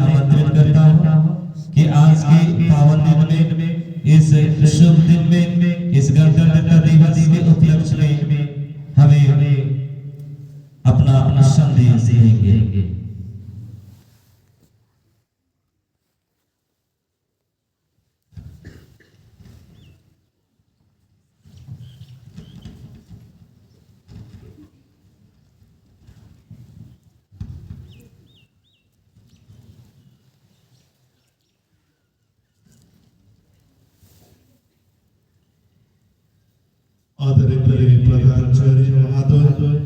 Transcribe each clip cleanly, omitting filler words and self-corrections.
आमंत्रित करता हूँ कि आज के पावन दिन में, इस शुभ दिन में, इस गणतंत्र दिवस के उपलक्ष्य में हमें अपना संदेश देंगे। आदरणीय प्रधानाचार्य महोदय,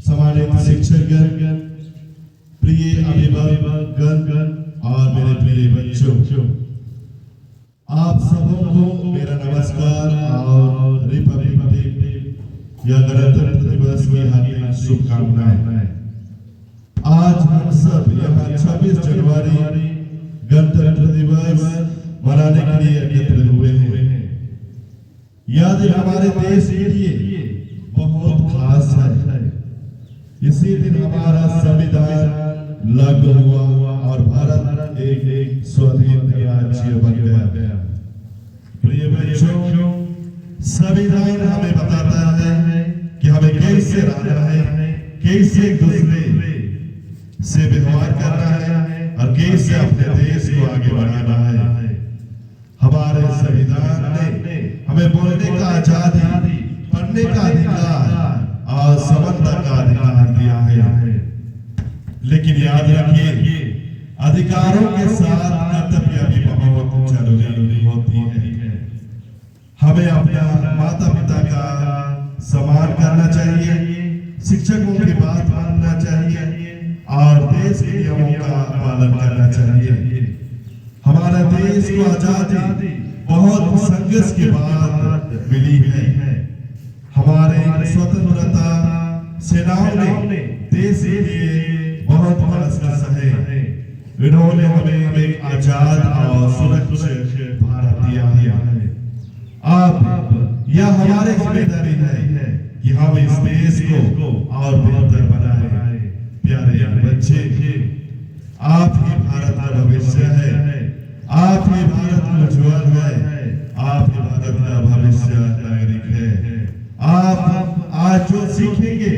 सम्मानित शिक्षकगण, प्रिय अभिभावकगण और मेरे प्रिय बच्चों, आप सबों को मेरा नमस्कार और रिपब्लिक डे या गणतंत्र दिवस की हार्दिक शुभकामनाएं। आज हम सब यहाँ 26 जनवरी गणतंत्र दिवस मनाने के लिए एकत्र हुए हैं। यह दिन हमारे देश के लिए बहुत खास है। इसी दिन हमारा संविधान लागू हुआ और भारत एक स्वाधीन राज्य बन गया। प्रिय बच्चों, संविधान हमें बताता है कि हमें कैसे रहना है, कैसे एक दूसरे से व्यवहार करना है और कैसे अपने देश को आगे बढ़ाना है। हमारे संविधान ने हमें बोलने का आजादी, पढ़ने का अधिकार और समझने का अधिकार दिया है। लेकिन याद रखिए, अधिकारों के साथ कर्तव्य भी बहुत जरूरी होती है। हमें अपने माता पिता का सम्मान करना चाहिए, शिक्षकों की बात मानना चाहिए और देश के नियमों का पालन करना चाहिए। हमारा देश को आजादी बहुत संघर्ष के बाद मिली है। हमारे स्वतंत्रता सेनाओं ने देश के लिए बहुत कष्ट सहे। इन्होंने हमें एक आजाद और सुरक्षित भारत दिया है। अब यह हमारी जिम्मेदारी है कि हम इस देश को और बेहतर बनाएं। प्यारे बच्चे, आप ही भारत का भविष्य है, आप ही भारत का उज्ज्वल है, आप ही भारत का भविष्य नागरिक है। आप आज जो सीखेंगे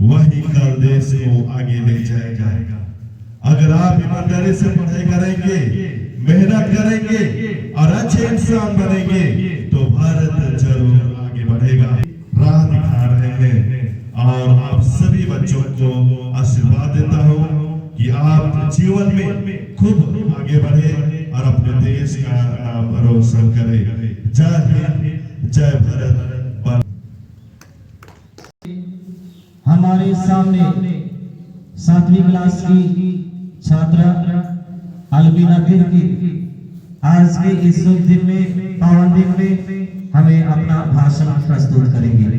वही कल देश को आगे ले जाएगा। अगर आप ईमानदारी से पढ़ाई करेंगे, मेहनत करेंगे और अच्छे इंसान बनेंगे तो भारत जरूर आगे बढ़ेगा। राह दिखा रहे हैं और आप सभी बच्चों को आशीर्वाद देता हूँ कि आप जीवन में खूब आगे बढ़े और अपने देश का नाम रोशन करें। जय हिंद, जय भारत। हमारे सामने 7वीं क्लास की छात्रा अलबीना की आज के इस शुभ दिन में, पावन दिन में हमें अपना भाषण प्रस्तुत करेंगे।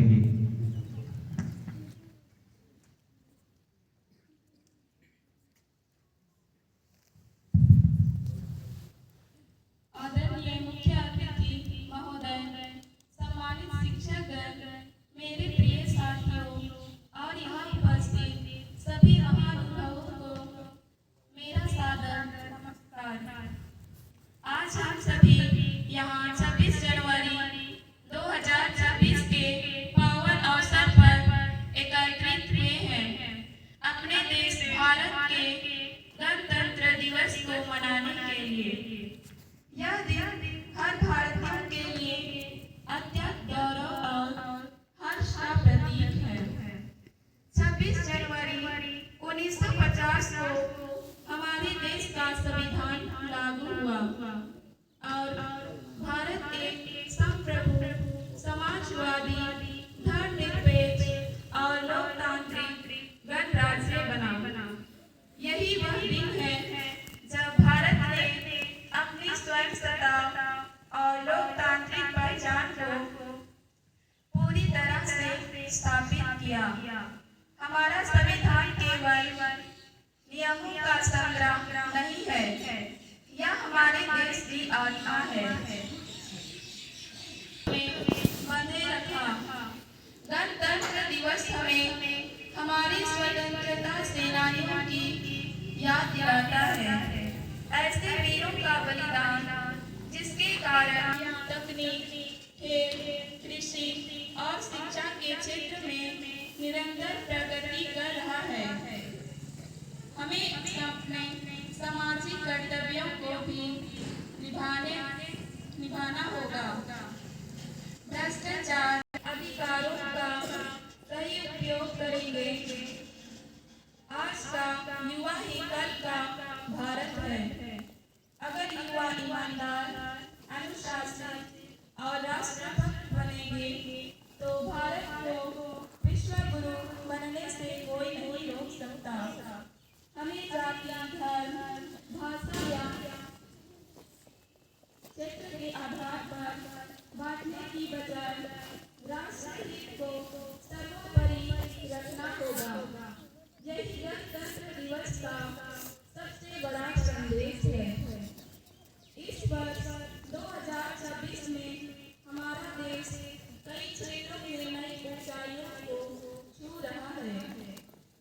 आज हम सभी यहाँ 26 जनवरी 2026 के पावन अवसर पर एकत्रित हुए हैं अपने देश भारत के गणतंत्र दिवस को मनाने के लिए। यह दिन हर भारतीय के लिए अत्यंत गौरव और हर्ष का प्रतीक है। 26 जनवरी 1950 को हमारे देश का संविधान लागू हुआ और भारत एक संप्रभु, समाजवादी, धर्मनिरपेक्ष और लोकतांत्रिक गणराज्य बना। यही वह दिन है जब भारत ने अपनी स्वतंत्रता और लोकतांत्रिक पहचान को पूरी तरह से स्थापित किया। हमारा संविधान केवल नियमों का संग्रह नहीं है, यह हमारे देश की आत्मा है। बंधे रखा। गणतंत्र दिवस हमें हमारी स्वतंत्रता सेनानियों की याद दिलाता है। ऐसे वीरों का बलिदान जिसके कारण तकनीक, खेल, कृषि और शिक्षा के क्षेत्र में निरंतर प्रगति कर रहा है। हमें अपने सामाजिक कर्तव्यों को भी निभाना होगा। भ्रष्टाचार, अधिकारों का सही उपयोग करेंगे। आज का युवा ही कल का भारत है। अगर युवा ईमानदार, अनुशासित और राष्ट्रभक्त बनेंगे तो भारत को विश्व गुरु बनने से कोई नहीं रोक सकता। हमें जाति, धर्म, भाषा या क्षेत्र के आधार पर बांटने की बजाय राष्ट्र हित को सर्वोपरि रखना होगा। यही गणतंत्र दिवस का सबसे बड़ा संदेश है। इस वर्ष 2026 में हमारा देश कई क्षेत्रों में नई ऊंचाइयों को छू रहा है।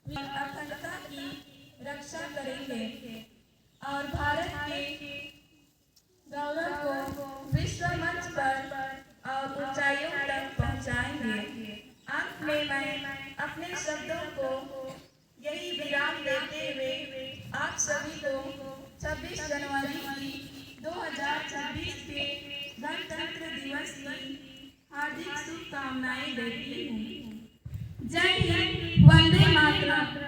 वे अखंडता की रक्षा करेंगे और भारत के गौरव को विश्व मंच पर और ऊंचाइयों तक पहुंचाएंगे। अंत में मैं अपने शब्दों को यही विराम देते हुए आप सभी को 26 जनवरी की 2026 के गणतंत्र दिवस की हार्दिक शुभकामनाएं देती हूँ। जय हिंद, वंदे मातरम।